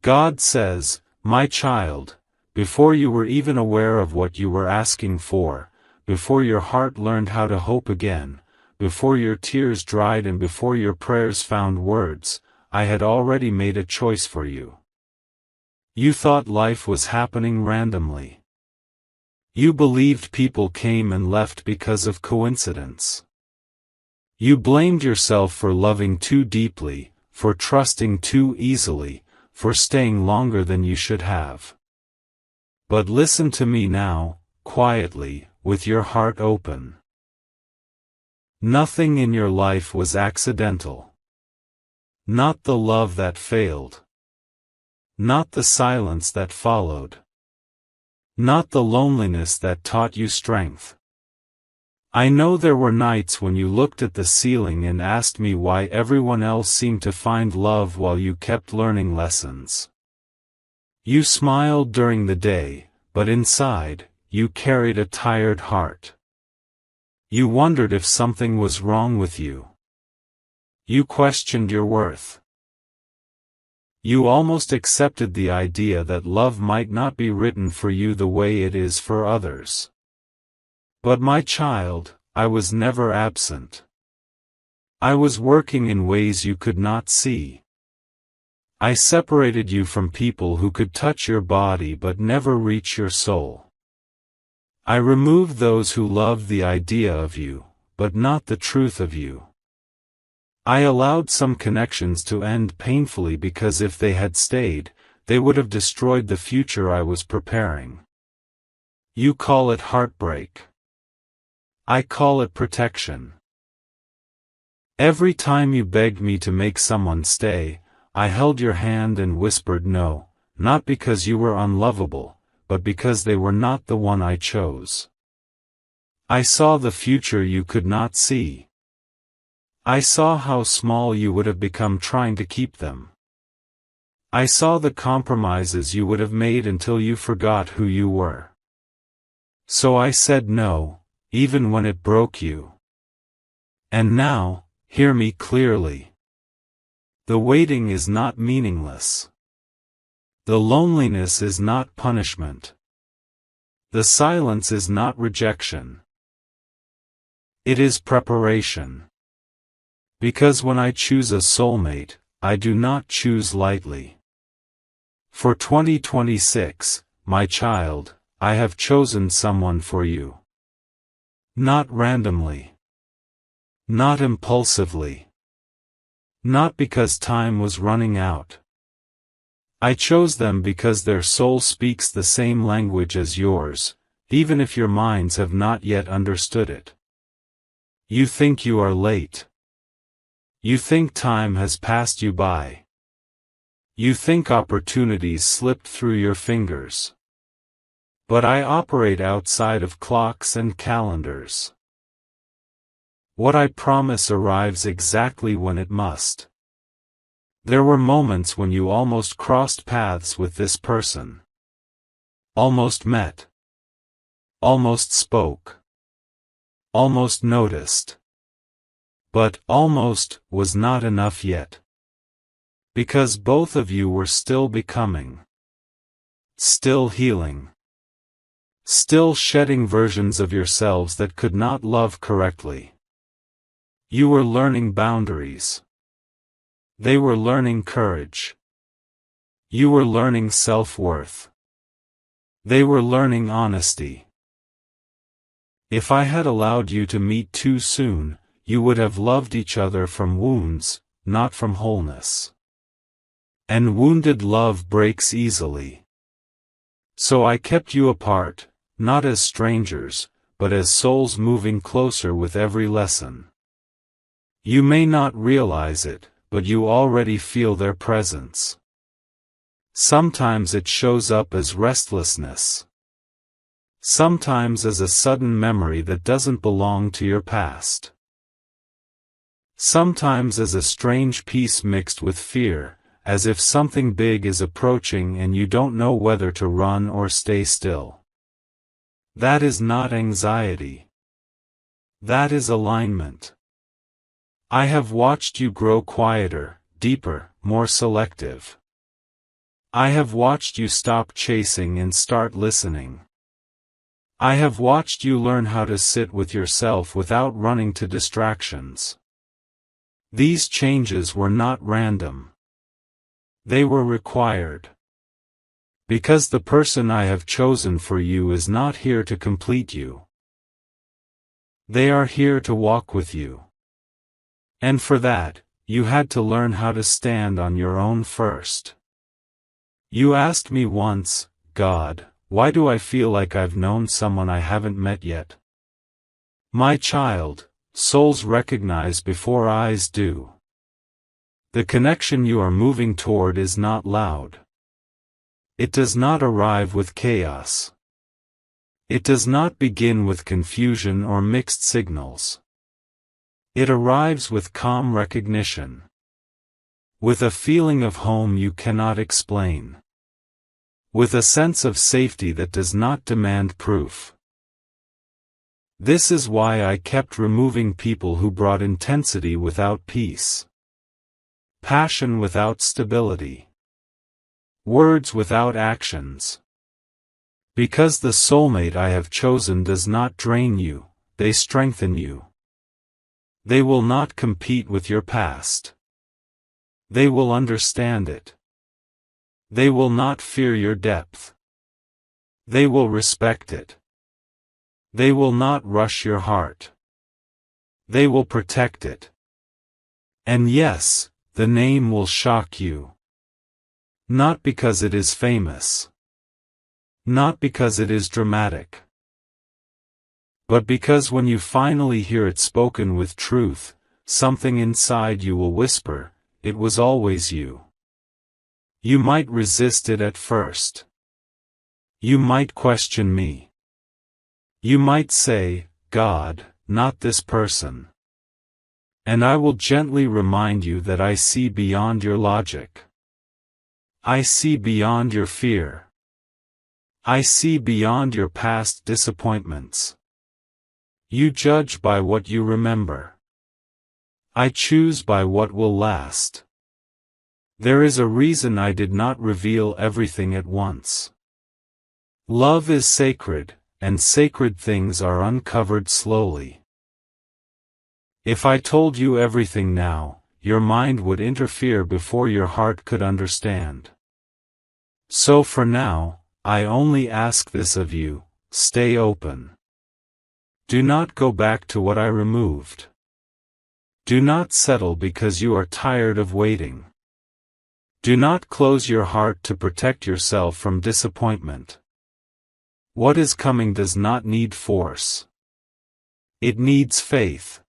God says, my child, before you were even aware of what you were asking for, before your heart learned how to hope again, before your tears dried and before your prayers found words, I had already made a choice for you. You thought life was happening randomly. You believed people came and left because of coincidence. You blamed yourself for loving too deeply, for trusting too easily, for staying longer than you should have. But listen to me now, quietly, with your heart open. Nothing in your life was accidental. Not the love that failed. Not the silence that followed. Not the loneliness that taught you strength. I know there were nights when you looked at the ceiling and asked me why everyone else seemed to find love while you kept learning lessons. You smiled during the day, but inside, you carried a tired heart. You wondered if something was wrong with you. You questioned your worth. You almost accepted the idea that love might not be written for you the way it is for others. But my child, I was never absent. I was working in ways you could not see. I separated you from people who could touch your body but never reach your soul. I removed those who loved the idea of you, but not the truth of you. I allowed some connections to end painfully because if they had stayed, they would have destroyed the future I was preparing. You call it heartbreak. I call it protection. Every time you begged me to make someone stay, I held your hand and whispered no, not because you were unlovable, but because they were not the one I chose. I saw the future you could not see. I saw how small you would have become trying to keep them. I saw the compromises you would have made until you forgot who you were. So I said no, even when it broke you. And now, hear me clearly. The waiting is not meaningless. The loneliness is not punishment. The silence is not rejection. It is preparation. Because when I choose a soulmate, I do not choose lightly. For 2026, my child, I have chosen someone for you. Not randomly. Not impulsively. Not because time was running out. I chose them because their soul speaks the same language as yours, even if your minds have not yet understood it. You think you are late. You think time has passed you by. You think opportunities slipped through your fingers. But I operate outside of clocks and calendars. What I promise arrives exactly when it must. There were moments when you almost crossed paths with this person. Almost met. Almost spoke. Almost noticed. But almost was not enough yet. Because both of you were still becoming. Still healing. Still shedding versions of yourselves that could not love correctly. You were learning boundaries. They were learning courage. You were learning self-worth. They were learning honesty. If I had allowed you to meet too soon, you would have loved each other from wounds, not from wholeness. And wounded love breaks easily. So I kept you apart, not as strangers, but as souls moving closer with every lesson. You may not realize it, but you already feel their presence. Sometimes it shows up as restlessness. Sometimes as a sudden memory that doesn't belong to your past. Sometimes as a strange peace mixed with fear, as if something big is approaching and you don't know whether to run or stay still. That is not anxiety. That is alignment. I have watched you grow quieter, deeper, more selective. I have watched you stop chasing and start listening. I have watched you learn how to sit with yourself without running to distractions. These changes were not random. They were required. Because the person I have chosen for you is not here to complete you. They are here to walk with you. And for that, you had to learn how to stand on your own first. You asked me once, God, why do I feel like I've known someone I haven't met yet? My child, souls recognize before eyes do. The connection you are moving toward is not loud. It does not arrive with chaos. It does not begin with confusion or mixed signals. It arrives with calm recognition. With a feeling of home you cannot explain. With a sense of safety that does not demand proof. This is why I kept removing people who brought intensity without peace. Passion without stability. Words without actions. Because the soulmate I have chosen does not drain you, they strengthen you. They will not compete with your past. They will understand it. They will not fear your depth. They will respect it. They will not rush your heart. They will protect it. And yes, the name will shock you. Not because it is famous. Not because it is dramatic. But because when you finally hear it spoken with truth, something inside you will whisper, it was always you. You might resist it at first. You might question me. You might say, God, not this person. And I will gently remind you that I see beyond your logic. I see beyond your fear. I see beyond your past disappointments. You judge by what you remember. I choose by what will last. There is a reason I did not reveal everything at once. Love is sacred, and sacred things are uncovered slowly. If I told you everything now, your mind would interfere before your heart could understand. So for now, I only ask this of you, stay open. Do not go back to what I removed. Do not settle because you are tired of waiting. Do not close your heart to protect yourself from disappointment. What is coming does not need force. It needs faith.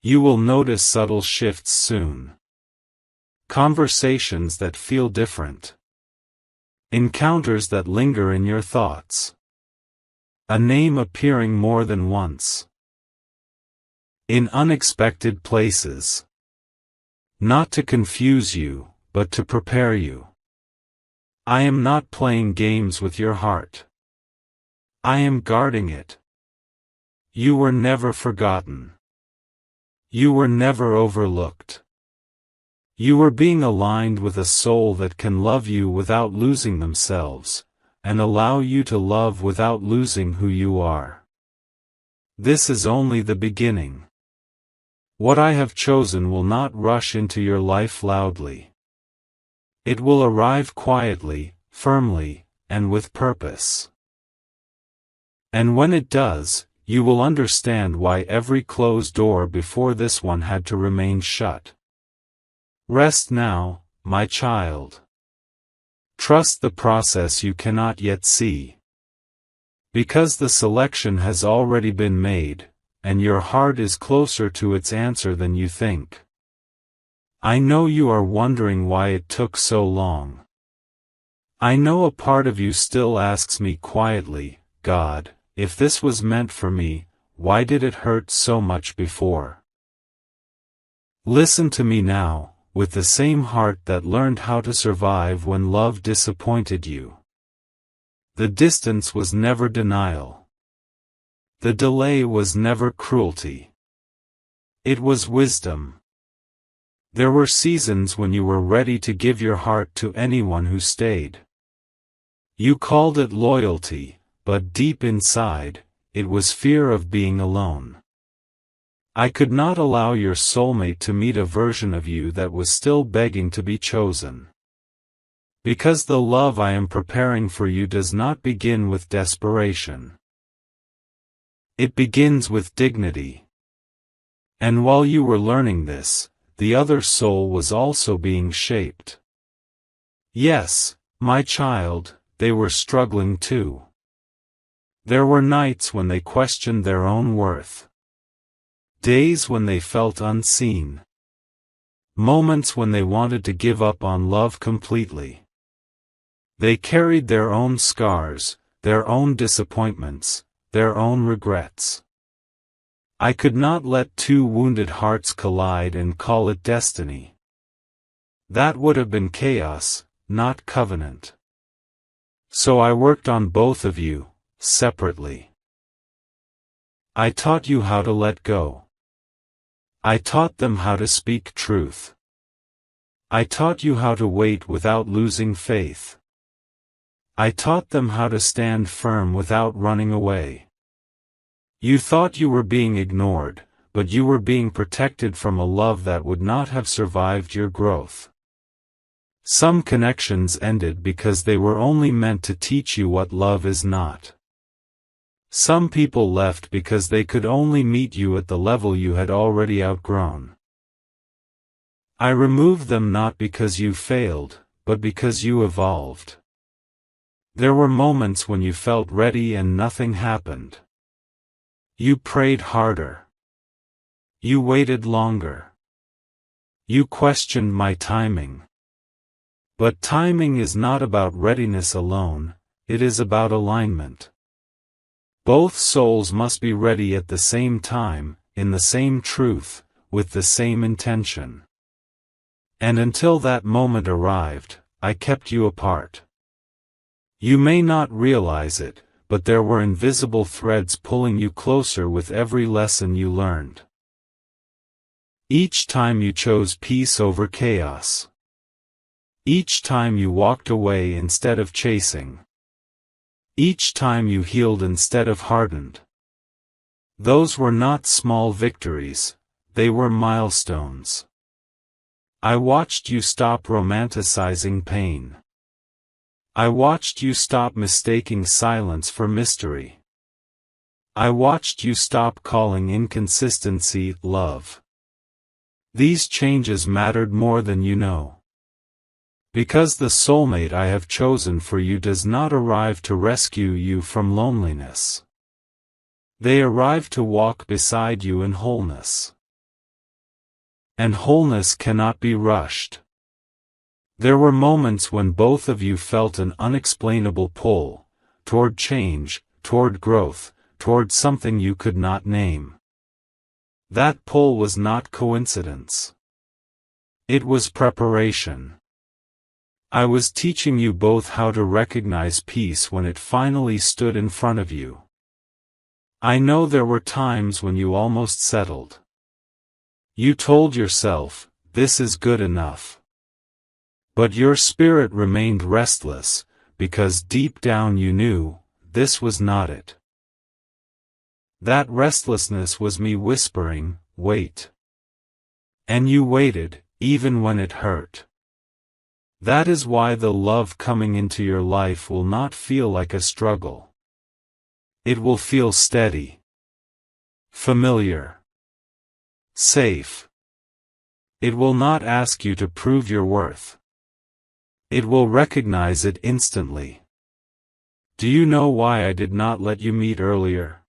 You will notice subtle shifts soon. Conversations that feel different. Encounters that linger in your thoughts. A name appearing more than once. In unexpected places. Not to confuse you, but to prepare you. I am not playing games with your heart. I am guarding it. You were never forgotten. You were never overlooked. You were being aligned with a soul that can love you without losing themselves, and allow you to love without losing who you are. This is only the beginning. What I have chosen will not rush into your life loudly. It will arrive quietly, firmly, and with purpose. And when it does, you will understand why every closed door before this one had to remain shut. Rest now, my child. Trust the process you cannot yet see. Because the selection has already been made, and your heart is closer to its answer than you think. I know you are wondering why it took so long. I know a part of you still asks me quietly, God, if this was meant for me, why did it hurt so much before? Listen to me now, with the same heart that learned how to survive when love disappointed you. The distance was never denial. The delay was never cruelty. It was wisdom. There were seasons when you were ready to give your heart to anyone who stayed. You called it loyalty, but deep inside, it was fear of being alone. I could not allow your soulmate to meet a version of you that was still begging to be chosen. Because the love I am preparing for you does not begin with desperation. It begins with dignity. And while you were learning this, the other soul was also being shaped. Yes, my child, they were struggling too. There were nights when they questioned their own worth. Days when they felt unseen. Moments when they wanted to give up on love completely. They carried their own scars, their own disappointments, their own regrets. I could not let two wounded hearts collide and call it destiny. That would have been chaos, not covenant. So I worked on both of you, separately. I taught you how to let go. I taught them how to speak truth. I taught you how to wait without losing faith. I taught them how to stand firm without running away. You thought you were being ignored, but you were being protected from a love that would not have survived your growth. Some connections ended because they were only meant to teach you what love is not. Some people left because they could only meet you at the level you had already outgrown. I removed them not because you failed, but because you evolved. There were moments when you felt ready and nothing happened. You prayed harder. You waited longer. You questioned my timing. But timing is not about readiness alone, it is about alignment. Both souls must be ready at the same time, in the same truth, with the same intention. And until that moment arrived, I kept you apart. You may not realize it, but there were invisible threads pulling you closer with every lesson you learned. Each time you chose peace over chaos. Each time you walked away instead of chasing. Each time you healed instead of hardened. Those were not small victories, they were milestones. I watched you stop romanticizing pain. I watched you stop mistaking silence for mystery. I watched you stop calling inconsistency love. These changes mattered more than you know. Because the soulmate I have chosen for you does not arrive to rescue you from loneliness. They arrive to walk beside you in wholeness. And wholeness cannot be rushed. There were moments when both of you felt an unexplainable pull, toward change, toward growth, toward something you could not name. That pull was not coincidence. It was preparation. I was teaching you both how to recognize peace when it finally stood in front of you. I know there were times when you almost settled. You told yourself, this is good enough. But your spirit remained restless, because deep down you knew, this was not it. That restlessness was me whispering, wait. And you waited, even when it hurt. That is why the love coming into your life will not feel like a struggle. It will feel steady, familiar, safe. It will not ask you to prove your worth. It will recognize it instantly. Do you know why I did not let you meet earlier?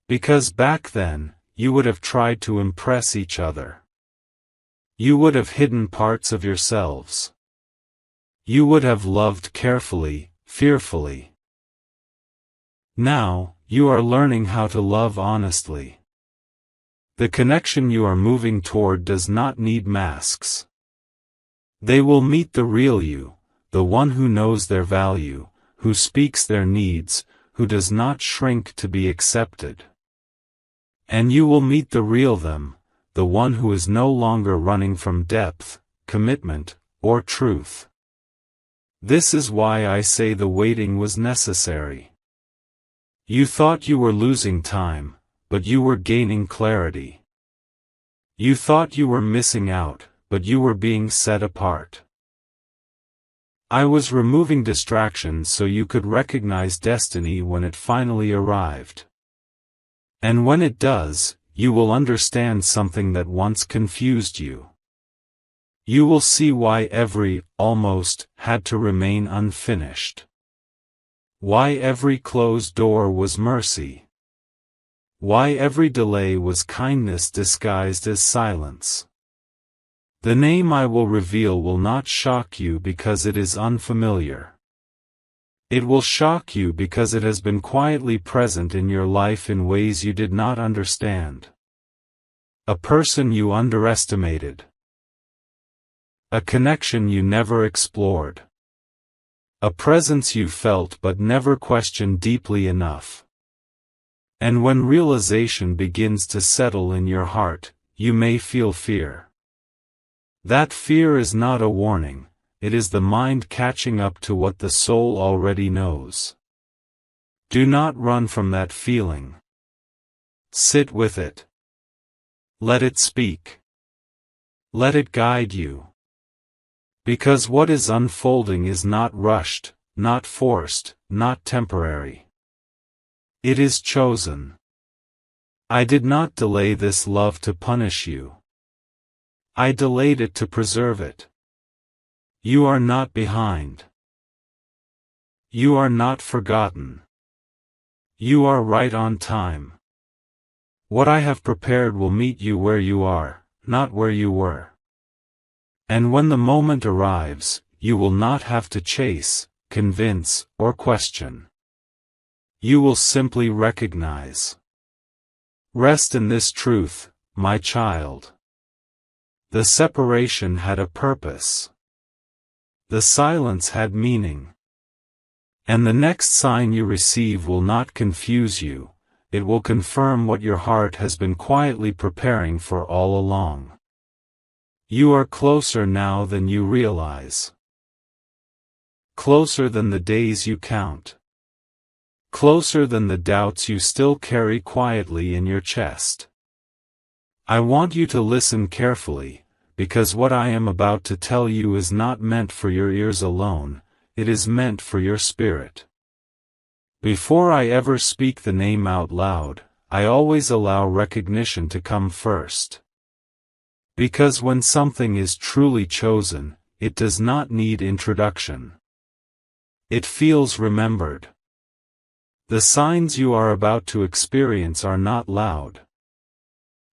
Because back then, you would have tried to impress each other. You would have hidden parts of yourselves. You would have loved carefully, fearfully. Now, you are learning how to love honestly. The connection you are moving toward does not need masks. They will meet the real you, the one who knows their value, who speaks their needs, who does not shrink to be accepted. And you will meet the real them, the one who is no longer running from depth, commitment, or truth. This is why I say the waiting was necessary. You thought you were losing time, but you were gaining clarity. You thought you were missing out, but you were being set apart. I was removing distractions so you could recognize destiny when it finally arrived. And when it does, you will understand something that once confused you. You will see why every almost had to remain unfinished. Why every closed door was mercy. Why every delay was kindness disguised as silence. The name I will reveal will not shock you because it is unfamiliar. It will shock you because it has been quietly present in your life in ways you did not understand. A person you underestimated. A connection you never explored. A presence you felt but never questioned deeply enough. And when realization begins to settle in your heart, you may feel fear. That fear is not a warning. It is the mind catching up to what the soul already knows. Do not run from that feeling. Sit with it. Let it speak. Let it guide you. Because what is unfolding is not rushed, not forced, not temporary. It is chosen. I did not delay this love to punish you. I delayed it to preserve it. You are not behind. You are not forgotten. You are right on time. What I have prepared will meet you where you are, not where you were. And when the moment arrives, you will not have to chase, convince, or question. You will simply recognize. Rest in this truth, my child. The separation had a purpose. The silence had meaning. And the next sign you receive will not confuse you, it will confirm what your heart has been quietly preparing for all along. You are closer now than you realize. Closer than the days you count. Closer than the doubts you still carry quietly in your chest. I want you to listen carefully, because what I am about to tell you is not meant for your ears alone, it is meant for your spirit. Before I ever speak the name out loud, I always allow recognition to come first. Because when something is truly chosen, it does not need introduction. It feels remembered. The signs you are about to experience are not loud.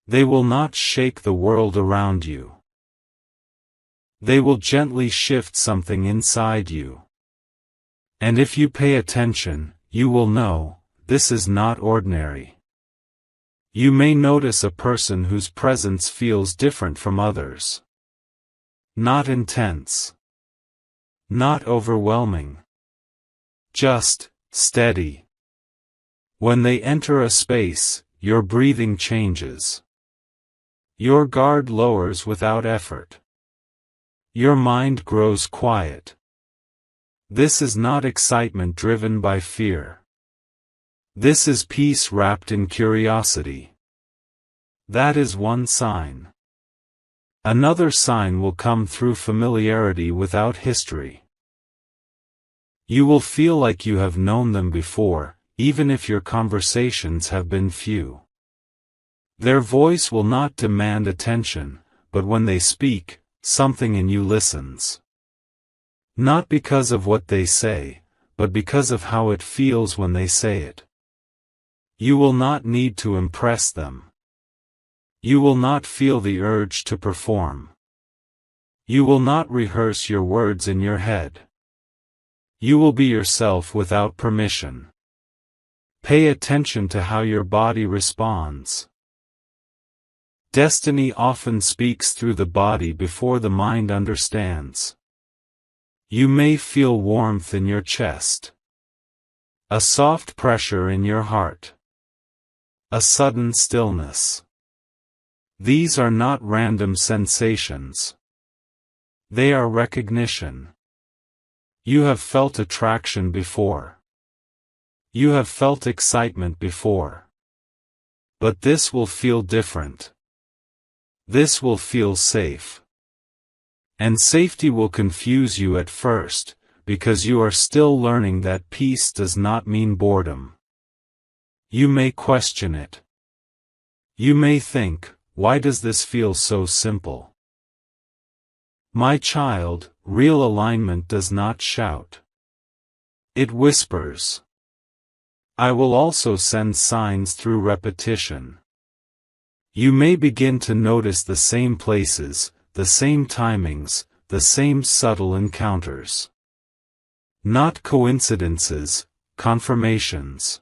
They will not shake the world around you. They will gently shift something inside you. And if you pay attention, you will know, this is not ordinary. You may notice a person whose presence feels different from others. Not intense. Not overwhelming. Just steady. When they enter a space, your breathing changes. Your guard lowers without effort. Your mind grows quiet. This is not excitement driven by fear. This is peace wrapped in curiosity. That is one sign. Another sign will come through familiarity without history. You will feel like you have known them before, even if your conversations have been few. Their voice will not demand attention, but when they speak, something in you listens. Not because of what they say, but because of how it feels when they say it. You will not need to impress them. You will not feel the urge to perform. You will not rehearse your words in your head. You will be yourself without permission. Pay attention to how your body responds. Destiny often speaks through the body before the mind understands. You may feel warmth in your chest. A soft pressure in your heart. A sudden stillness. These are not random sensations. They are recognition. You have felt attraction before. You have felt excitement before. But this will feel different. This will feel safe. And safety will confuse you at first, because you are still learning that peace does not mean boredom. You may question it. You may think, why does this feel so simple? My child, real alignment does not shout. It whispers. I will also send signs through repetition. You may begin to notice the same places, the same timings, the same subtle encounters. Not coincidences, confirmations.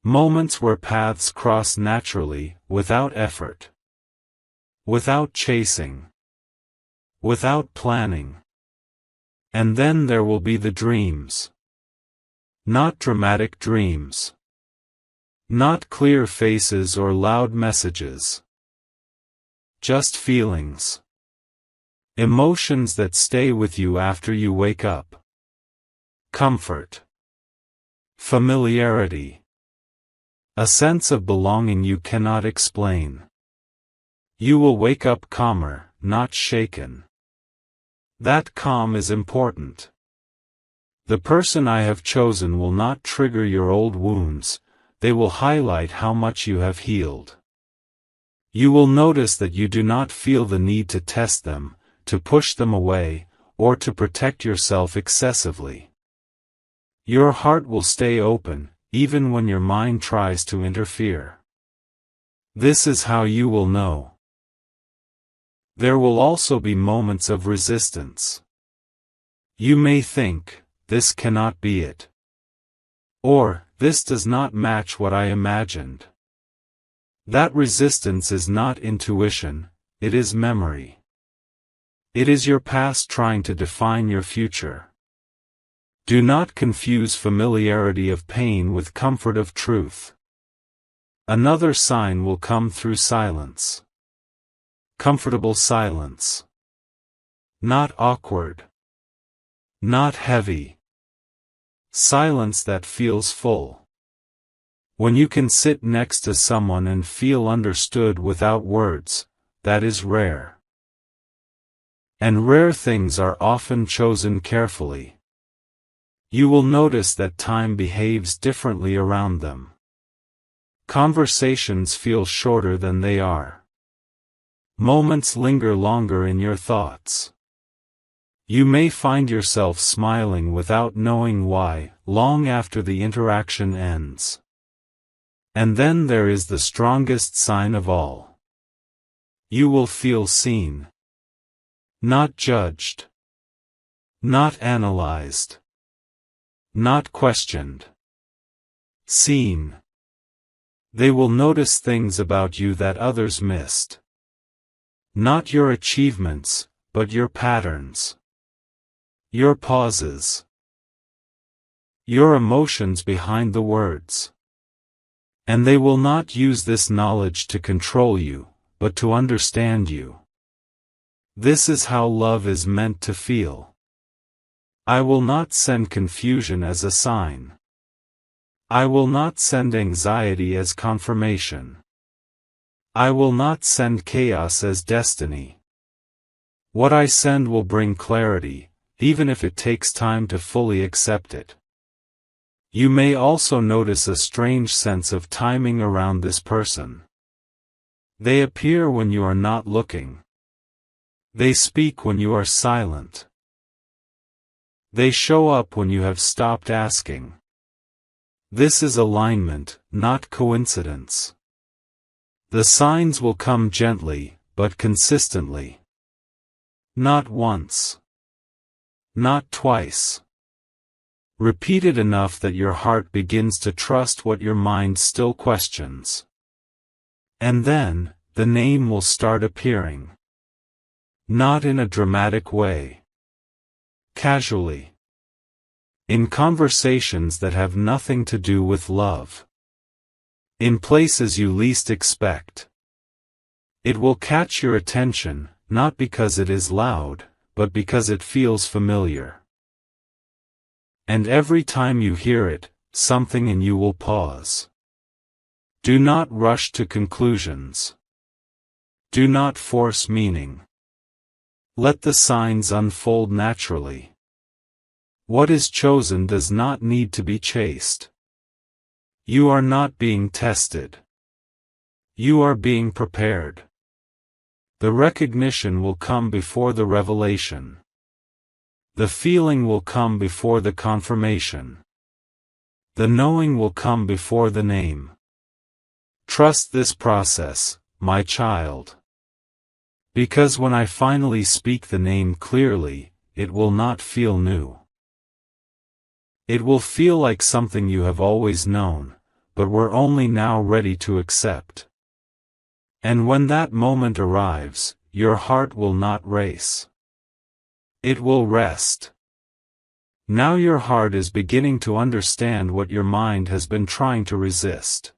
Moments where paths cross naturally, without effort. Without chasing. Without planning. And then there will be the dreams. Not dramatic dreams. Not clear faces or loud messages. Just feelings. Emotions that stay with you after you wake up. Comfort. Familiarity. A sense of belonging you cannot explain. You will wake up calmer, not shaken. That calm is important. The person I have chosen will not trigger your old wounds, they will highlight how much you have healed. You will notice that you do not feel the need to test them, to push them away, or to protect yourself excessively. Your heart will stay open, even when your mind tries to interfere. This is how you will know. There will also be moments of resistance. You may think, this cannot be it. Or, this does not match what I imagined. That resistance is not intuition, it is memory. It is your past trying to define your future. Do not confuse familiarity of pain with comfort of truth. Another sign will come through silence. Comfortable silence. Not awkward. Not heavy. Silence that feels full. When you can sit next to someone and feel understood without words, that is rare. And rare things are often chosen carefully. You will notice that time behaves differently around them. Conversations feel shorter than they are. Moments linger longer in your thoughts. You may find yourself smiling without knowing why, long after the interaction ends. And then there is the strongest sign of all. You will feel seen. Not judged. Not analyzed. Not questioned. Seen. They will notice things about you that others missed. Not your achievements, but your patterns. Your pauses. Your emotions behind the words. And they will not use this knowledge to control you, but to understand you. This is how love is meant to feel. I will not send confusion as a sign. I will not send anxiety as confirmation. I will not send chaos as destiny. What I send will bring clarity, even if it takes time to fully accept it. You may also notice a strange sense of timing around this person. They appear when you are not looking. They speak when you are silent. They show up when you have stopped asking. This is alignment, not coincidence. The signs will come gently, but consistently. Not once. Not twice. Repeated enough that your heart begins to trust what your mind still questions. And then, the name will start appearing. Not in a dramatic way. Casually. In conversations that have nothing to do with love. In places you least expect. It will catch your attention, not because it is loud, but because it feels familiar. And every time you hear it, something in you will pause. Do not rush to conclusions. Do not force meaning. Let the signs unfold naturally. What is chosen does not need to be chased. You are not being tested. You are being prepared. The recognition will come before the revelation. The feeling will come before the confirmation. The knowing will come before the name. Trust this process, my child. Because when I finally speak the name clearly, it will not feel new. It will feel like something you have always known, but were only now ready to accept. And when that moment arrives, your heart will not race. It will rest. Now your heart is beginning to understand what your mind has been trying to resist.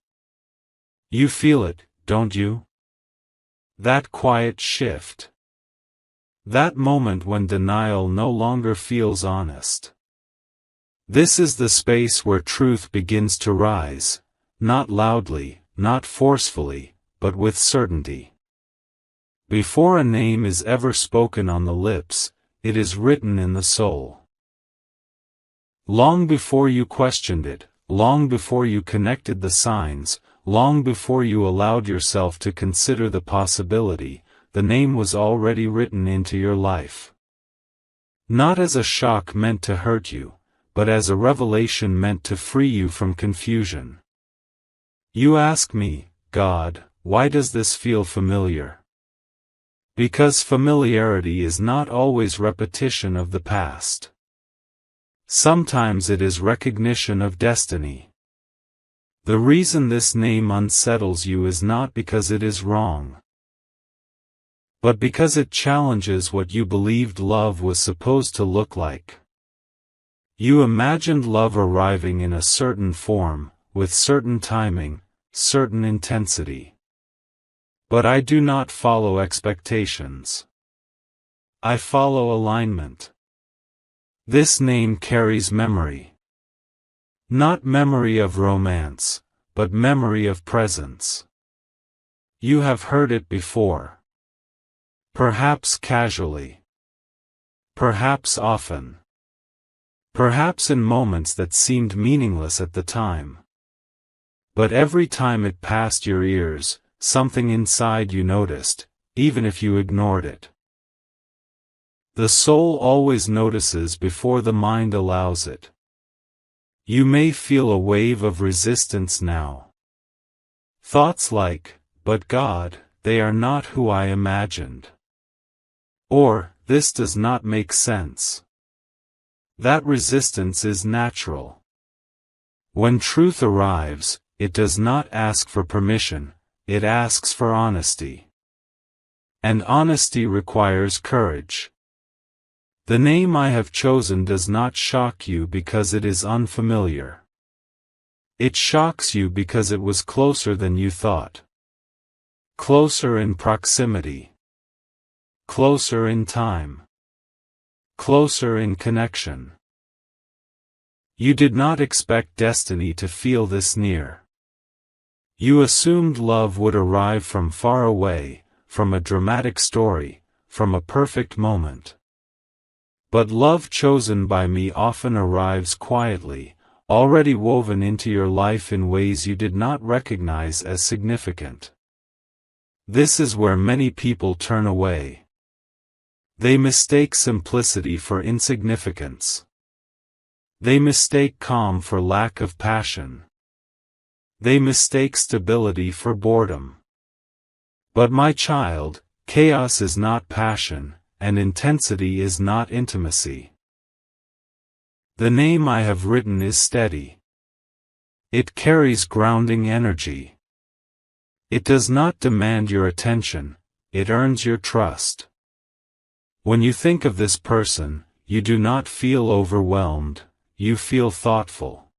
You feel it, don't you? That quiet shift. That moment when denial no longer feels honest. This is the space where truth begins to rise, not loudly, not forcefully, but with certainty. Before a name is ever spoken on the lips, it is written in the soul. Long before you questioned it, long before you connected the signs, long before you allowed yourself to consider the possibility, the name was already written into your life. Not as a shock meant to hurt you, but as a revelation meant to free you from confusion. You ask me, God, why does this feel familiar? Because familiarity is not always repetition of the past. Sometimes it is recognition of destiny. The reason this name unsettles you is not because it is wrong, but because it challenges what you believed love was supposed to look like. You imagined love arriving in a certain form, with certain timing, certain intensity. But I do not follow expectations. I follow alignment. This name carries memory. Not memory of romance, but memory of presence. You have heard it before. Perhaps casually. Perhaps often. Perhaps in moments that seemed meaningless at the time. But every time it passed your ears, something inside you noticed, even if you ignored it. The soul always notices before the mind allows it. You may feel a wave of resistance now. Thoughts like, but God, they are not who I imagined. Or, this does not make sense. That resistance is natural. When truth arrives, it does not ask for permission, it asks for honesty. And honesty requires courage. The name I have chosen does not shock you because it is unfamiliar. It shocks you because it was closer than you thought. Closer in proximity. Closer in time. Closer in connection. You did not expect destiny to feel this near. You assumed love would arrive from far away, from a dramatic story, from a perfect moment. But love chosen by me often arrives quietly, already woven into your life in ways you did not recognize as significant. This is where many people turn away. They mistake simplicity for insignificance. They mistake calm for lack of passion. They mistake stability for boredom. But my child, chaos is not passion, and intensity is not intimacy. The name I have written is steady. It carries grounding energy. It does not demand your attention, it earns your trust. When you think of this person, you do not feel overwhelmed, you feel thoughtful,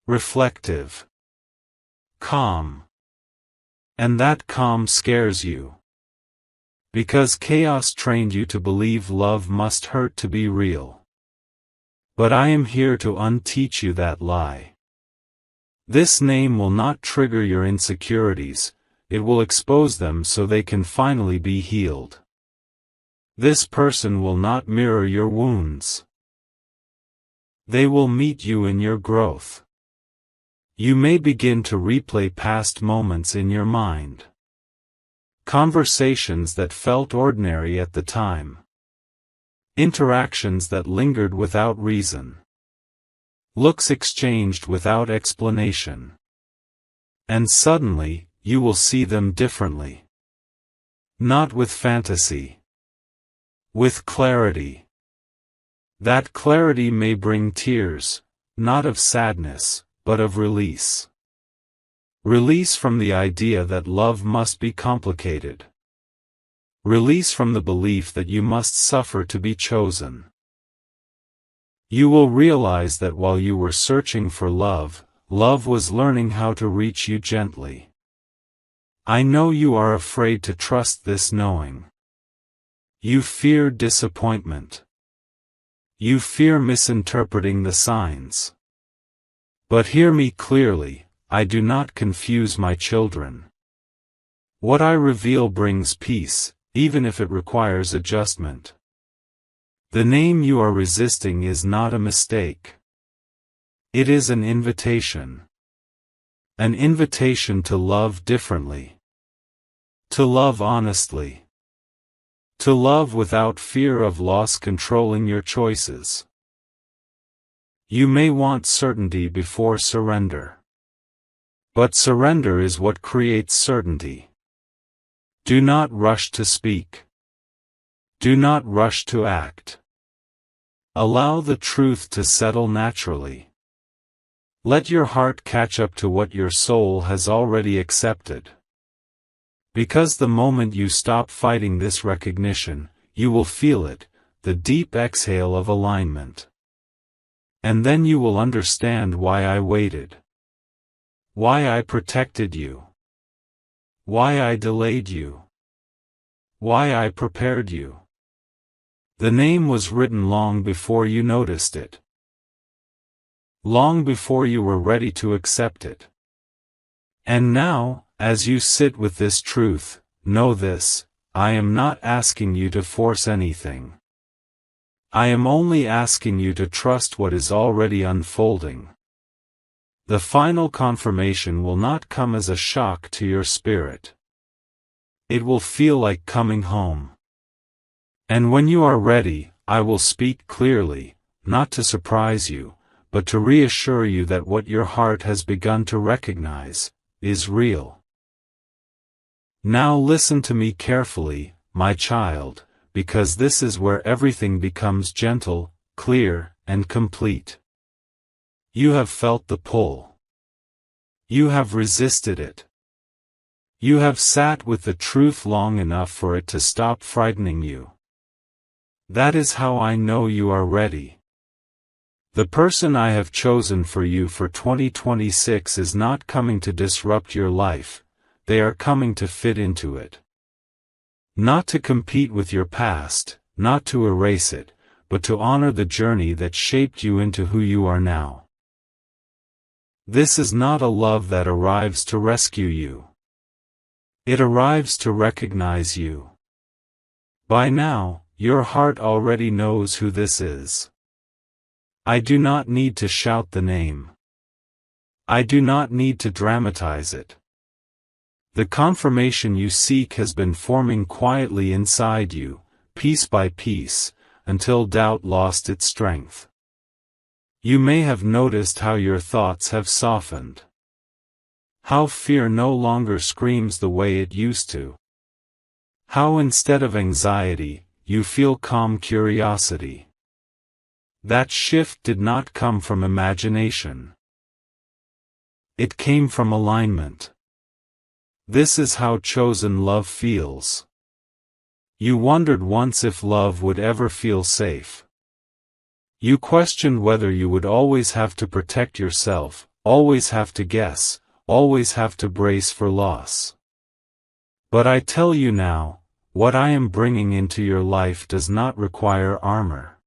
reflective, calm. And that calm scares you. Because chaos trained you to believe love must hurt to be real. But I am here to unteach you that lie. This name will not trigger your insecurities, it will expose them so they can finally be healed. This person will not mirror your wounds. They will meet you in your growth. You may begin to replay past moments in your mind. Conversations that felt ordinary at the time. Interactions that lingered without reason. Looks exchanged without explanation. And suddenly, you will see them differently. Not with fantasy. With clarity. That clarity may bring tears, not of sadness, but of release. Release from the idea that love must be complicated. Release from the belief that you must suffer to be chosen. You will realize that while you were searching for love, love was learning how to reach you gently. I know you are afraid to trust this knowing. You fear disappointment. You fear misinterpreting the signs. But hear me clearly, I do not confuse my children. What I reveal brings peace, even if it requires adjustment. The name you are resisting is not a mistake. It is an invitation. An invitation to love differently. To love honestly. To love without fear of loss controlling your choices. You may want certainty before surrender. But surrender is what creates certainty. Do not rush to speak. Do not rush to act. Allow the truth to settle naturally. Let your heart catch up to what your soul has already accepted. Because the moment you stop fighting this recognition, you will feel it, the deep exhale of alignment. And then you will understand why I waited. Why I protected you. Why I delayed you. Why I prepared you. The name was written long before you noticed it. Long before you were ready to accept it. And now, as you sit with this truth, know this, I am not asking you to force anything. I am only asking you to trust what is already unfolding. The final confirmation will not come as a shock to your spirit. It will feel like coming home. And when you are ready, I will speak clearly, not to surprise you, but to reassure you that what your heart has begun to recognize is real. Now listen to me carefully, my child, because this is where everything becomes gentle, clear, and complete. You have felt the pull. You have resisted it. You have sat with the truth long enough for it to stop frightening you. That is how I know you are ready. The person I have chosen for you for 2026 is not coming to disrupt your life, they are coming to fit into it. Not to compete with your past, not to erase it, but to honor the journey that shaped you into who you are now. This is not a love that arrives to rescue you. It arrives to recognize you. By now, your heart already knows who this is. I do not need to shout the name. I do not need to dramatize it. The confirmation you seek has been forming quietly inside you, piece by piece, until doubt lost its strength. You may have noticed how your thoughts have softened. How fear no longer screams the way it used to. How instead of anxiety, you feel calm curiosity. That shift did not come from imagination. It came from alignment. This is how chosen love feels. You wondered once if love would ever feel safe. You questioned whether you would always have to protect yourself, always have to guess, always have to brace for loss. But I tell you now, what I am bringing into your life does not require armor.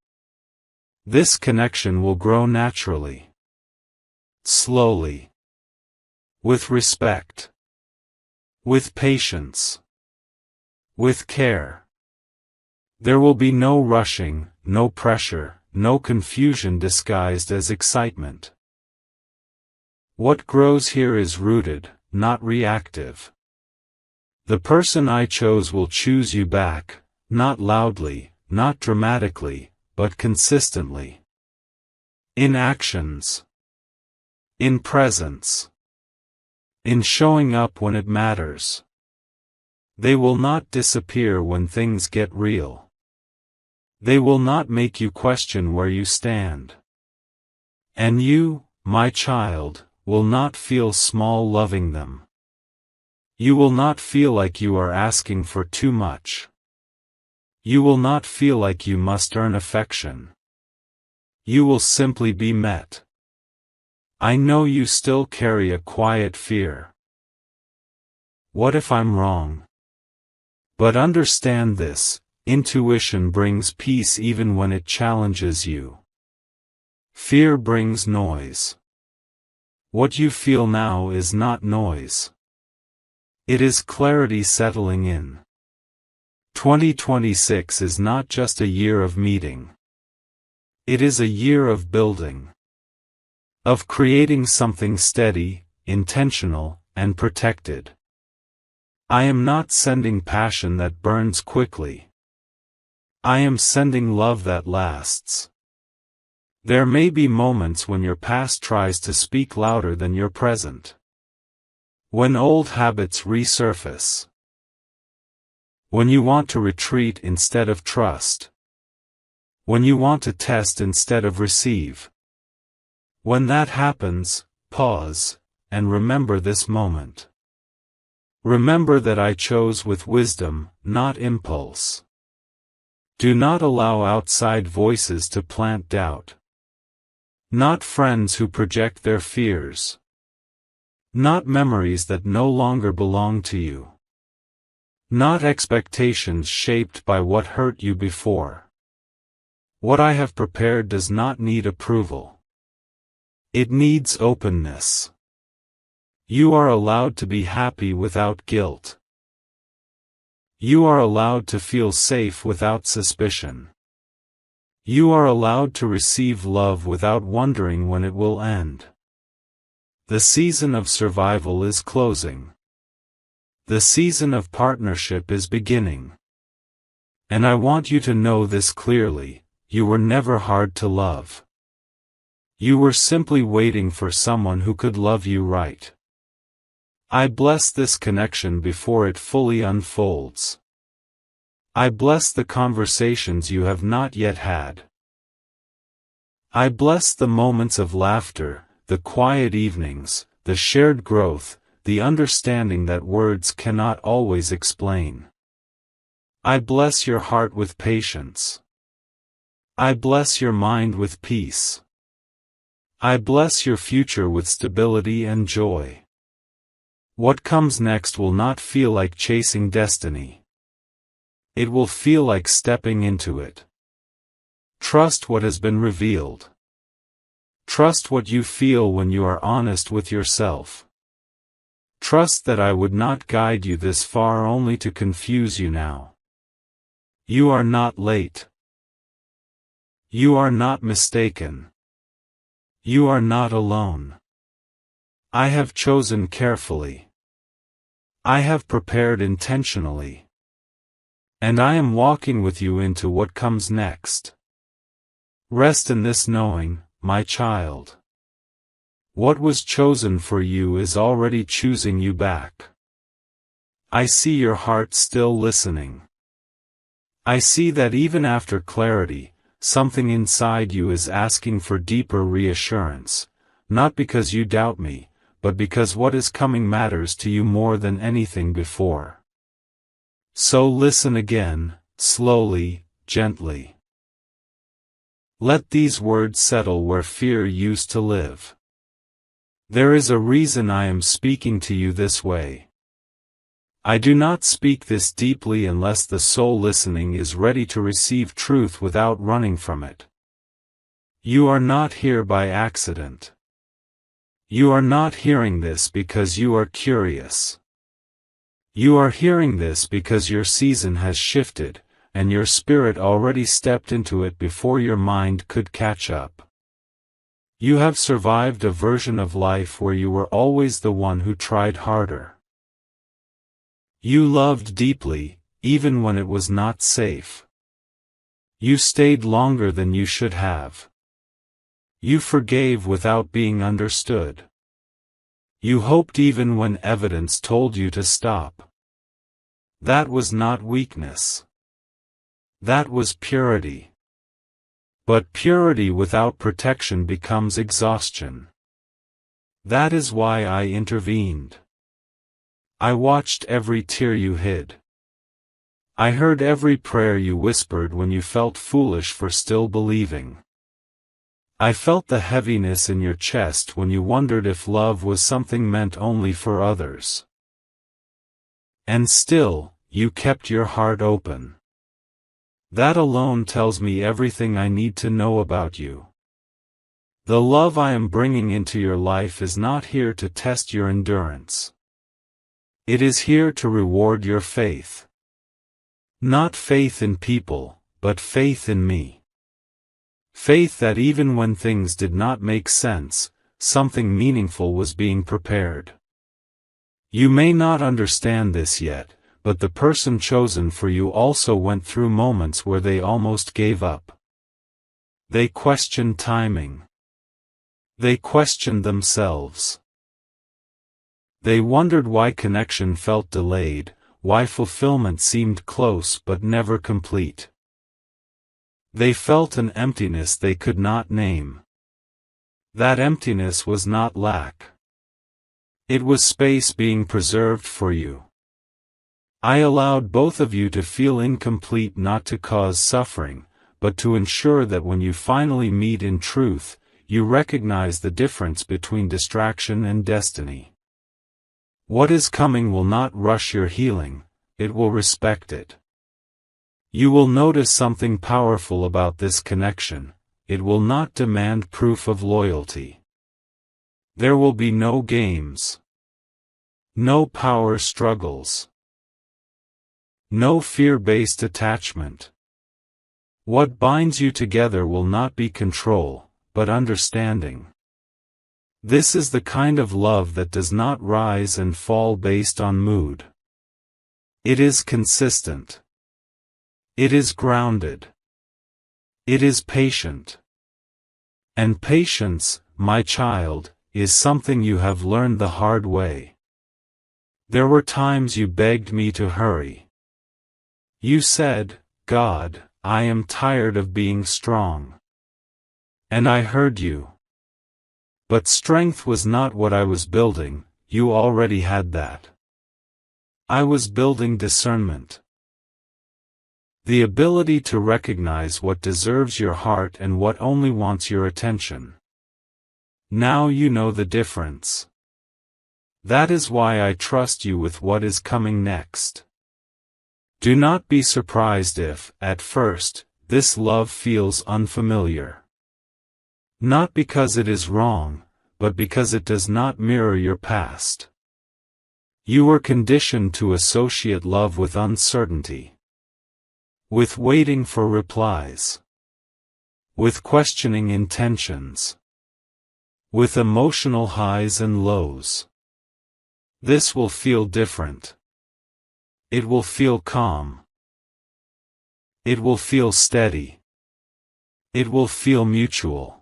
This connection will grow naturally. Slowly. With respect. With patience. With care. There will be no rushing, no pressure, no confusion disguised as excitement. What grows here is rooted, not reactive. The person I chose will choose you back, not loudly, not dramatically, but consistently. In actions. In presence. In showing up when it matters. They will not disappear when things get real. They will not make you question where you stand. And you, my child, will not feel small loving them. You will not feel like you are asking for too much. You will not feel like you must earn affection. You will simply be met. I know you still carry a quiet fear. What if I'm wrong? But understand this, intuition brings peace even when it challenges you. Fear brings noise. What you feel now is not noise. It is clarity settling in. 2026 is not just a year of meeting. It is a year of building. Of creating something steady, intentional, and protected. I am not sending passion that burns quickly. I am sending love that lasts. There may be moments when your past tries to speak louder than your present. When old habits resurface. When you want to retreat instead of trust. When you want to test instead of receive. When that happens, pause, and remember this moment. Remember that I chose with wisdom, not impulse. Do not allow outside voices to plant doubt. Not friends who project their fears. Not memories that no longer belong to you. Not expectations shaped by what hurt you before. What I have prepared does not need approval. It needs openness. You are allowed to be happy without guilt. You are allowed to feel safe without suspicion. You are allowed to receive love without wondering when it will end. The season of survival is closing. The season of partnership is beginning. And I want you to know this clearly, you were never hard to love. You were simply waiting for someone who could love you right. I bless this connection before it fully unfolds. I bless the conversations you have not yet had. I bless the moments of laughter, the quiet evenings, the shared growth, the understanding that words cannot always explain. I bless your heart with patience. I bless your mind with peace. I bless your future with stability and joy. What comes next will not feel like chasing destiny. It will feel like stepping into it. Trust what has been revealed. Trust what you feel when you are honest with yourself. Trust that I would not guide you this far only to confuse you now. You are not late. You are not mistaken. You are not alone. I have chosen carefully. I have prepared intentionally. And I am walking with you into what comes next. Rest in this knowing, my child. What was chosen for you is already choosing you back. I see your heart still listening. I see that even after clarity, something inside you is asking for deeper reassurance, not because you doubt me, but because what is coming matters to you more than anything before. So listen again, slowly, gently. Let these words settle where fear used to live. There is a reason I am speaking to you this way. I do not speak this deeply unless the soul listening is ready to receive truth without running from it. You are not here by accident. You are not hearing this because you are curious. You are hearing this because your season has shifted, and your spirit already stepped into it before your mind could catch up. You have survived a version of life where you were always the one who tried harder. You loved deeply, even when it was not safe. You stayed longer than you should have. You forgave without being understood. You hoped even when evidence told you to stop. That was not weakness. That was purity. But purity without protection becomes exhaustion. That is why I intervened. I watched every tear you hid. I heard every prayer you whispered when you felt foolish for still believing. I felt the heaviness in your chest when you wondered if love was something meant only for others. And still, you kept your heart open. That alone tells me everything I need to know about you. The love I am bringing into your life is not here to test your endurance. It is here to reward your faith. Not faith in people, but faith in me. Faith that even when things did not make sense, something meaningful was being prepared. You may not understand this yet, but the person chosen for you also went through moments where they almost gave up. They questioned timing. They questioned themselves. They wondered why connection felt delayed, why fulfillment seemed close but never complete. They felt an emptiness they could not name. That emptiness was not lack. It was space being preserved for you. I allowed both of you to feel incomplete, not to cause suffering, but to ensure that when you finally meet in truth, you recognize the difference between distraction and destiny. What is coming will not rush your healing, it will respect it. You will notice something powerful about this connection: it will not demand proof of loyalty. There will be no games. No power struggles. No fear-based attachment. What binds you together will not be control, but understanding. This is the kind of love that does not rise and fall based on mood. It is consistent. It is grounded. It is patient. And patience, my child, is something you have learned the hard way. There were times you begged me to hurry. You said, "God, I am tired of being strong." And I heard you. But strength was not what I was building, you already had that. I was building discernment. The ability to recognize what deserves your heart and what only wants your attention. Now you know the difference. That is why I trust you with what is coming next. Do not be surprised if, at first, this love feels unfamiliar. Not because it is wrong, but because it does not mirror your past. You were conditioned to associate love with uncertainty. With waiting for replies. With questioning intentions. With emotional highs and lows. This will feel different. It will feel calm. It will feel steady. It will feel mutual.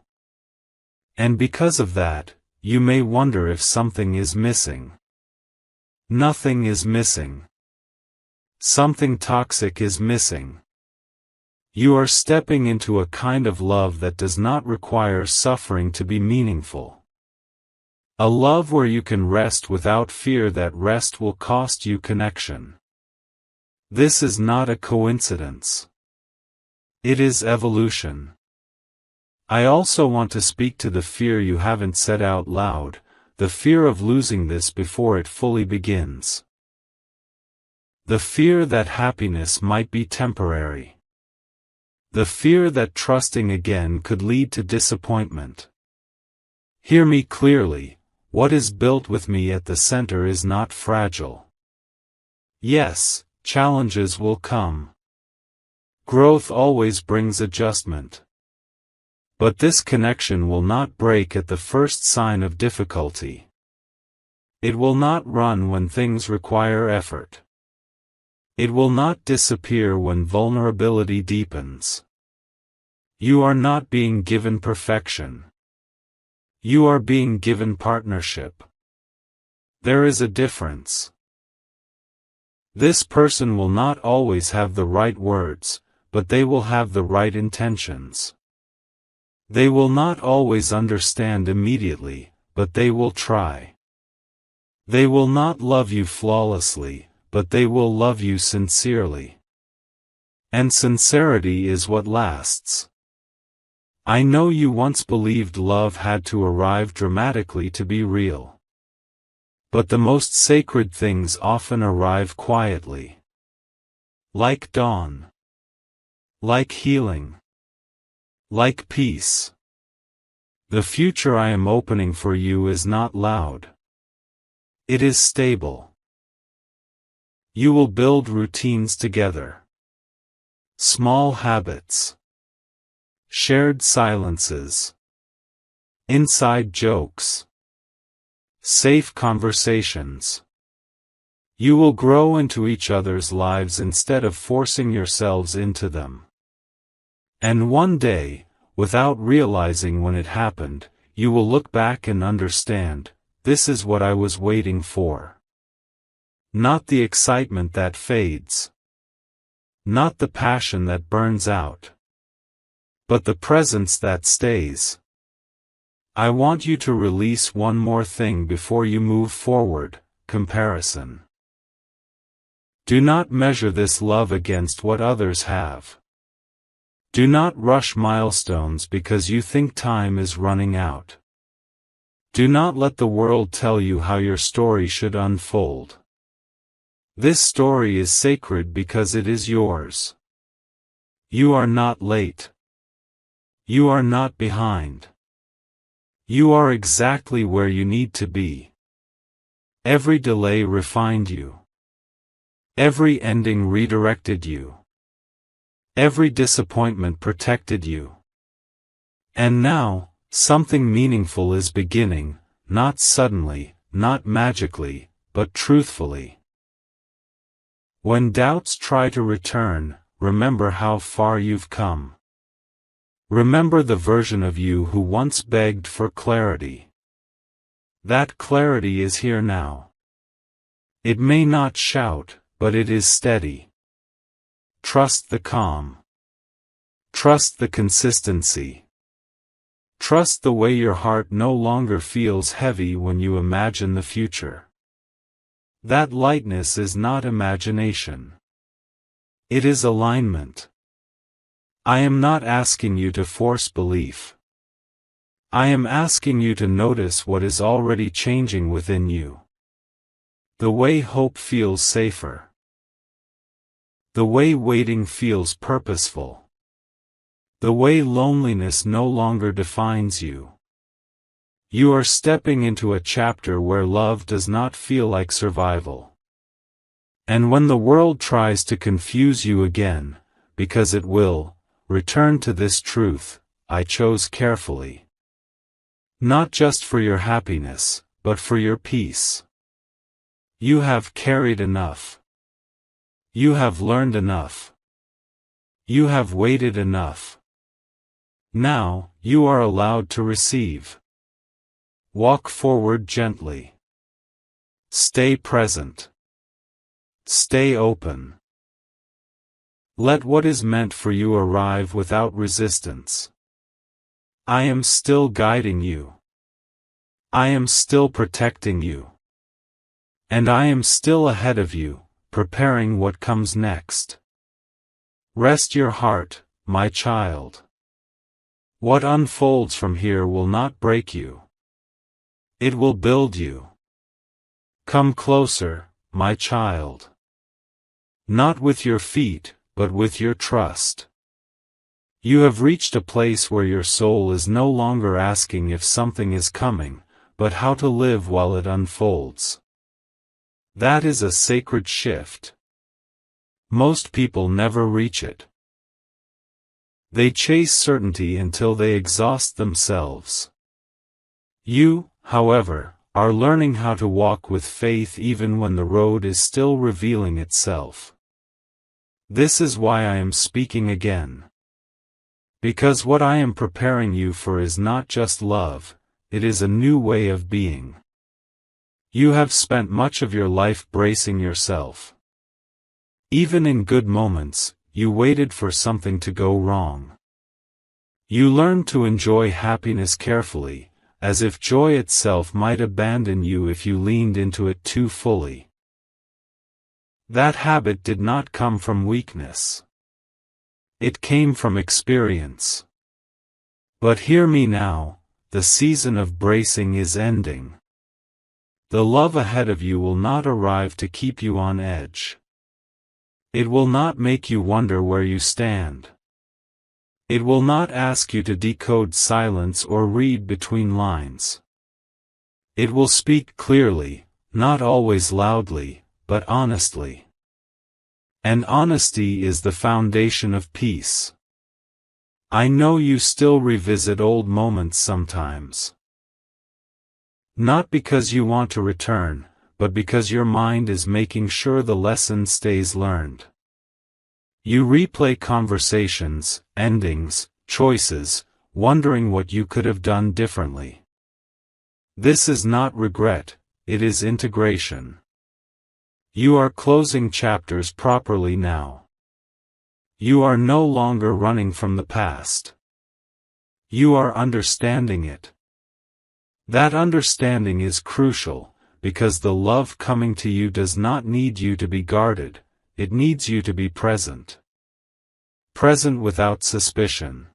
And because of that, you may wonder if something is missing. Nothing is missing. Something toxic is missing. You are stepping into a kind of love that does not require suffering to be meaningful. A love where you can rest without fear that rest will cost you connection. This is not a coincidence. It is evolution. I also want to speak to the fear you haven't said out loud, the fear of losing this before it fully begins. The fear that happiness might be temporary. The fear that trusting again could lead to disappointment. Hear me clearly, what is built with me at the center is not fragile. Yes, challenges will come. Growth always brings adjustment. But this connection will not break at the first sign of difficulty. It will not run when things require effort. It will not disappear when vulnerability deepens. You are not being given perfection. You are being given partnership. There is a difference. This person will not always have the right words, but they will have the right intentions. They will not always understand immediately, but they will try. They will not love you flawlessly, but they will love you sincerely. And sincerity is what lasts. I know you once believed love had to arrive dramatically to be real. But the most sacred things often arrive quietly. Like dawn. Like healing. Like peace. The future I am opening for you is not loud. It is stable. You will build routines together. Small habits. Shared silences. Inside jokes. Safe conversations. You will grow into each other's lives instead of forcing yourselves into them. And one day, without realizing when it happened, you will look back and understand, this is what I was waiting for. Not the excitement that fades. Not the passion that burns out. But the presence that stays. I want you to release one more thing before you move forward: comparison. Do not measure this love against what others have. Do not rush milestones because you think time is running out. Do not let the world tell you how your story should unfold. This story is sacred because it is yours. You are not late. You are not behind. You are exactly where you need to be. Every delay refined you. Every ending redirected you. Every disappointment protected you. And now, something meaningful is beginning, not suddenly, not magically, but truthfully. When doubts try to return, remember how far you've come. Remember the version of you who once begged for clarity. That clarity is here now. It may not shout, but it is steady. Trust the calm. Trust the consistency. Trust the way your heart no longer feels heavy when you imagine the future. That lightness is not imagination. It is alignment. I am not asking you to force belief. I am asking you to notice what is already changing within you. The way hope feels safer. The way waiting feels purposeful. The way loneliness no longer defines you. You are stepping into a chapter where love does not feel like survival. And when the world tries to confuse you again, because it will, return to this truth: I chose carefully. Not just for your happiness, but for your peace. You have carried enough. You have learned enough. You have waited enough. Now, you are allowed to receive. Walk forward gently. Stay present. Stay open. Let what is meant for you arrive without resistance. I am still guiding you. I am still protecting you. And I am still ahead of you, preparing what comes next. Rest your heart, my child. What unfolds from here will not break you. It will build you. Come closer, my child. Not with your feet, but with your trust. You have reached a place where your soul is no longer asking if something is coming, but how to live while it unfolds. That is a sacred shift. Most people never reach it. They chase certainty until they exhaust themselves. You, however, are learning how to walk with faith even when the road is still revealing itself. This is why I am speaking again. Because what I am preparing you for is not just love, it is a new way of being. You have spent much of your life bracing yourself. Even in good moments, you waited for something to go wrong. You learned to enjoy happiness carefully, as if joy itself might abandon you if you leaned into it too fully. That habit did not come from weakness. It came from experience. But hear me now, the season of bracing is ending. The love ahead of you will not arrive to keep you on edge. It will not make you wonder where you stand. It will not ask you to decode silence or read between lines. It will speak clearly, not always loudly, but honestly. And honesty is the foundation of peace. I know you still revisit old moments sometimes. Not because you want to return, but because your mind is making sure the lesson stays learned. You replay conversations, endings, choices, wondering what you could have done differently. This is not regret, it is integration. You are closing chapters properly now. You are no longer running from the past. You are understanding it. That understanding is crucial, because the love coming to you does not need you to be guarded, it needs you to be present. Present without suspicion.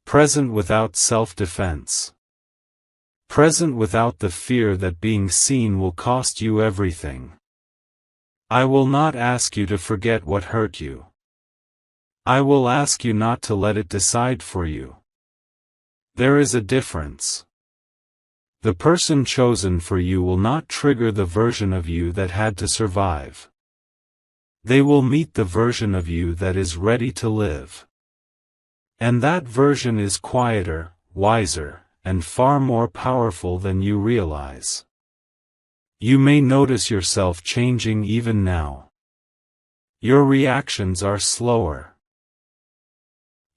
Present without self-defense. Present without the fear that being seen will cost you everything. I will not ask you to forget what hurt you. I will ask you not to let it decide for you. There is a difference. The person chosen for you will not trigger the version of you that had to survive. They will meet the version of you that is ready to live. And that version is quieter, wiser, and far more powerful than you realize. You may notice yourself changing even now. Your reactions are slower.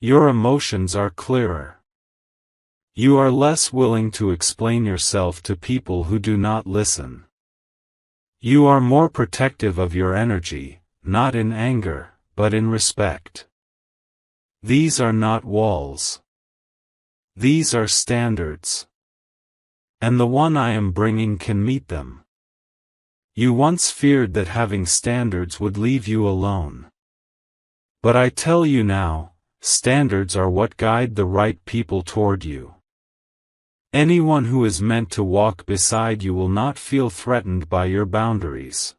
Your emotions are clearer. You are less willing to explain yourself to people who do not listen. You are more protective of your energy, not in anger, but in respect. These are not walls. These are standards. And the one I am bringing can meet them. You once feared that having standards would leave you alone. But I tell you now, standards are what guide the right people toward you. Anyone who is meant to walk beside you will not feel threatened by your boundaries.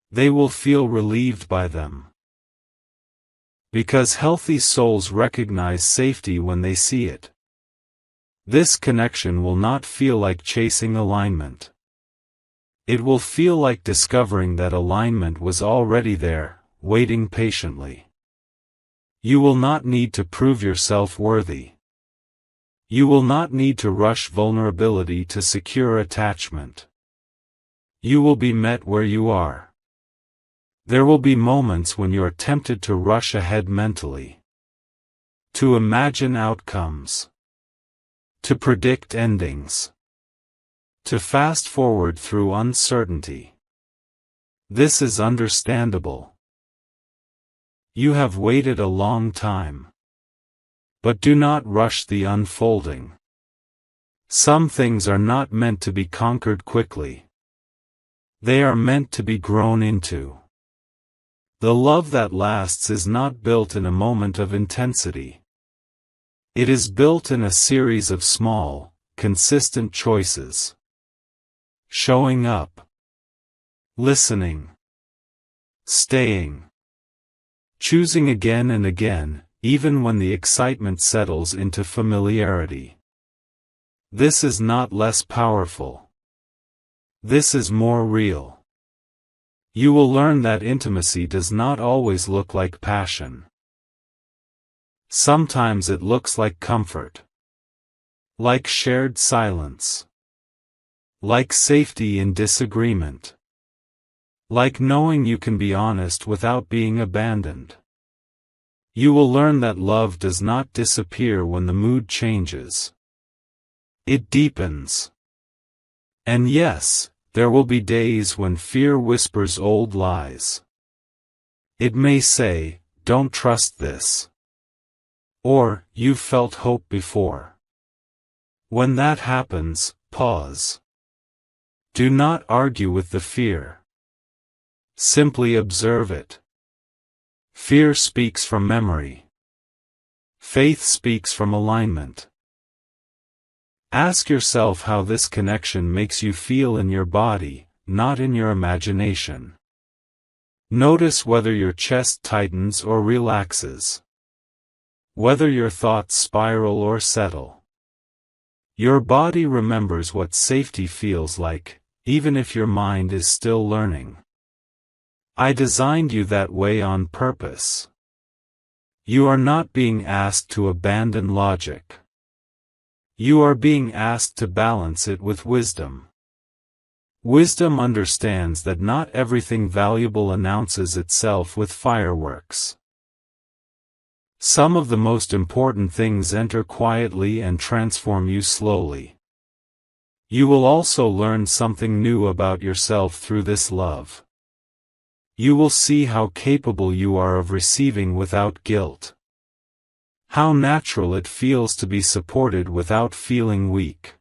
They will feel relieved by them. Because healthy souls recognize safety when they see it. This connection will not feel like chasing alignment. It will feel like discovering that alignment was already there, waiting patiently. You will not need to prove yourself worthy. You will not need to rush vulnerability to secure attachment. You will be met where you are. There will be moments when you are tempted to rush ahead mentally. To imagine outcomes. To predict endings. To fast forward through uncertainty. This is understandable. You have waited a long time. But do not rush the unfolding. Some things are not meant to be conquered quickly. They are meant to be grown into. The love that lasts is not built in a moment of intensity. It is built in a series of small, consistent choices. Showing up. Listening. staying. Choosing again and again, even when the excitement settles into familiarity. This is not less powerful. This is more real. You will learn that intimacy does not always look like passion. Sometimes it looks like comfort. Like shared silence. Like safety in disagreement. Like knowing you can be honest without being abandoned. You will learn that love does not disappear when the mood changes. It deepens. And yes, there will be days when fear whispers old lies. It may say, "Don't trust this." Or, "You've felt hope before." When that happens, pause. Do not argue with the fear. Simply observe it. Fear speaks from memory. Faith speaks from alignment. Ask yourself how this connection makes you feel in your body, not in your imagination. Notice whether your chest tightens or relaxes. Whether your thoughts spiral or settle. Your body remembers what safety feels like, even if your mind is still learning. I designed you that way on purpose. You are not being asked to abandon logic. You are being asked to balance it with wisdom. Wisdom understands that not everything valuable announces itself with fireworks. Some of the most important things enter quietly and transform you slowly. You will also learn something new about yourself through this love. You will see how capable you are of receiving without guilt. How natural it feels to be supported without feeling weak.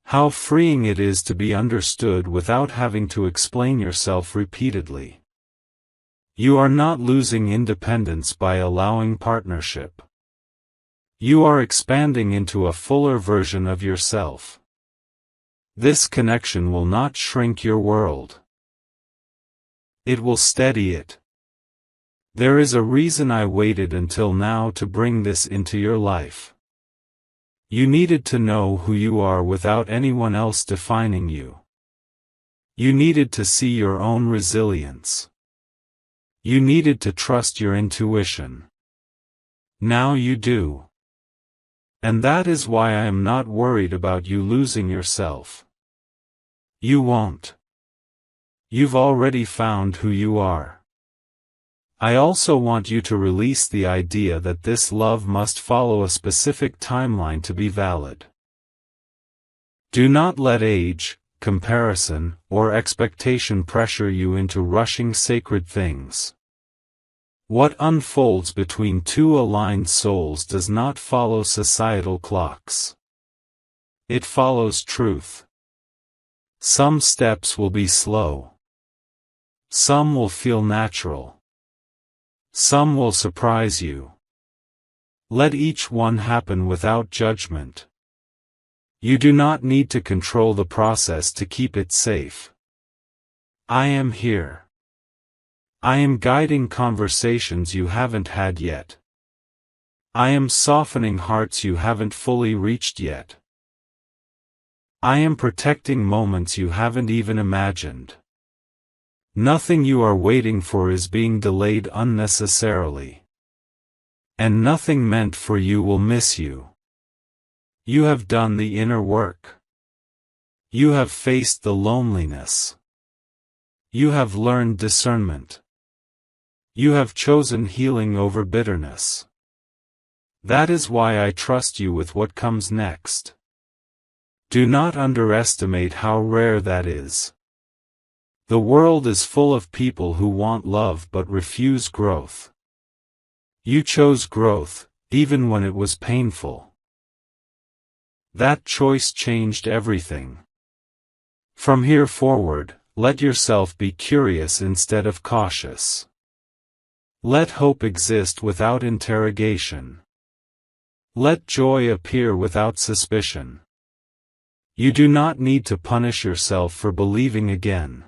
How freeing it is to be understood without having to explain yourself repeatedly. You are not losing independence by allowing partnership. You are expanding into a fuller version of yourself. This connection will not shrink your world. It will steady it. There is a reason I waited until now to bring this into your life. You needed to know who you are without anyone else defining you. You needed to see your own resilience. You needed to trust your intuition. Now you do. And that is why I am not worried about you losing yourself. You won't. You've already found who you are. I also want you to release the idea that this love must follow a specific timeline to be valid. Do not let age, comparison, or expectation pressure you into rushing sacred things. What unfolds between two aligned souls does not follow societal clocks. It follows truth. Some steps will be slow. Some will feel natural. Some will surprise you. Let each one happen without judgment. You do not need to control the process to keep it safe. I am here. I am guiding conversations you haven't had yet. I am softening hearts you haven't fully reached yet. I am protecting moments you haven't even imagined. Nothing you are waiting for is being delayed unnecessarily. And nothing meant for you will miss you. You have done the inner work. You have faced the loneliness. You have learned discernment. You have chosen healing over bitterness. That is why I trust you with what comes next. Do not underestimate how rare that is. The world is full of people who want love but refuse growth. You chose growth, even when it was painful. That choice changed everything. From here forward, let yourself be curious instead of cautious. Let hope exist without interrogation. Let joy appear without suspicion. You do not need to punish yourself for believing again.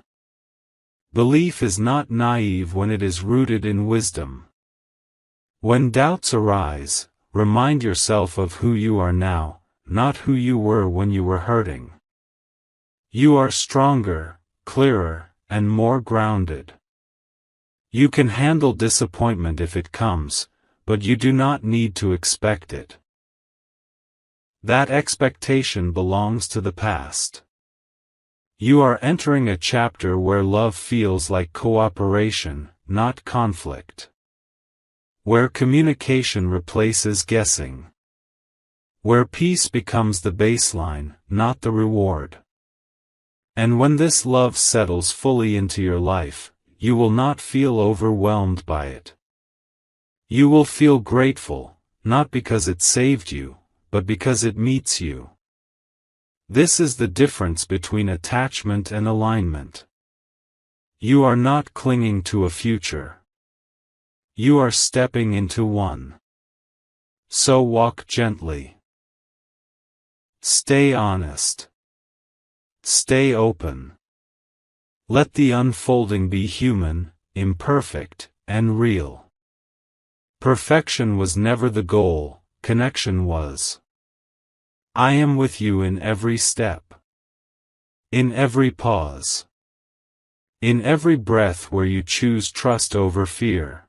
Belief is not naive when it is rooted in wisdom. When doubts arise, remind yourself of who you are now, not who you were when you were hurting. You are stronger, clearer, and more grounded. You can handle disappointment if it comes, but you do not need to expect it. That expectation belongs to the past. You are entering a chapter where love feels like cooperation, not conflict. Where communication replaces guessing. Where peace becomes the baseline, not the reward. And when this love settles fully into your life, you will not feel overwhelmed by it. You will feel grateful, not because it saved you, but because it meets you. This is the difference between attachment and alignment. You are not clinging to a future. You are stepping into one. So walk gently. Stay honest. Stay open. Let the unfolding be human, imperfect, and real. Perfection was never the goal, connection was. I am with you in every step. In every pause. In every breath where you choose trust over fear.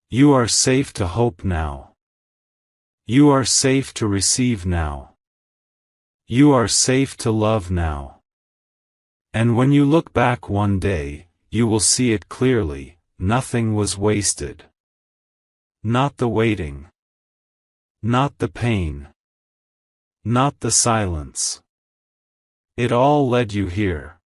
You are safe to hope now. You are safe to receive now. You are safe to love now. And when you look back one day, you will see it clearly, nothing was wasted. Not the waiting. Not the pain. Not the silence. It all led you here.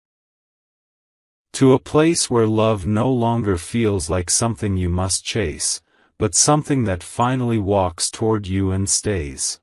To a place where love no longer feels like something you must chase, but something that finally walks toward you and stays.